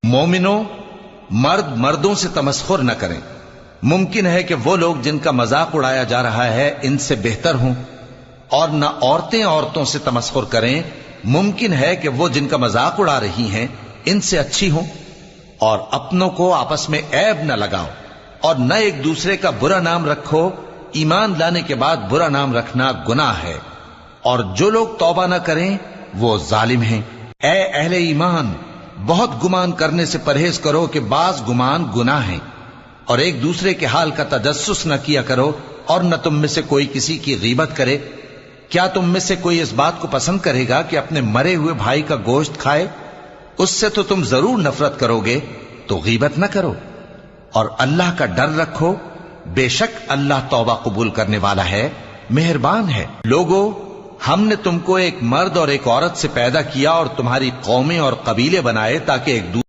مومنوں، مرد مردوں سے تمسخر نہ کریں۔ ممکن ہے کہ وہ لوگ جن کا مذاق اڑایا جا رہا ہے ان سے بہتر ہوں، اور نہ عورتیں عورتوں سے تمسخر کریں۔ ممکن ہے کہ وہ جن کا مذاق اڑا رہی ہیں ان سے اچھی ہوں۔ اور اپنوں کو آپس میں عیب نہ لگاؤ، اور نہ ایک دوسرے کا برا نام رکھو۔ ایمان لانے کے بعد برا نام رکھنا گناہ ہے، اور جو لوگ توبہ نہ کریں وہ ظالم ہیں۔ اے اہل ایمان، بہت گمان کرنے سے پرہیز کرو کہ بعض گمان گناہ ہیں، اور ایک دوسرے کے حال کا تجسس نہ کیا کرو، اور نہ تم میں سے کوئی کسی کی غیبت کرے۔ کیا تم میں سے کوئی اس بات کو پسند کرے گا کہ اپنے مرے ہوئے بھائی کا گوشت کھائے؟ اس سے تو تم ضرور نفرت کرو گے، تو غیبت نہ کرو، اور اللہ کا ڈر رکھو۔ بے شک اللہ توبہ قبول کرنے والا ہے، مہربان ہے۔ لوگو، ہم نے تم کو ایک مرد اور ایک عورت سے پیدا کیا اور تمہاری قومیں اور قبیلے بنائے تاکہ ایک دوسرے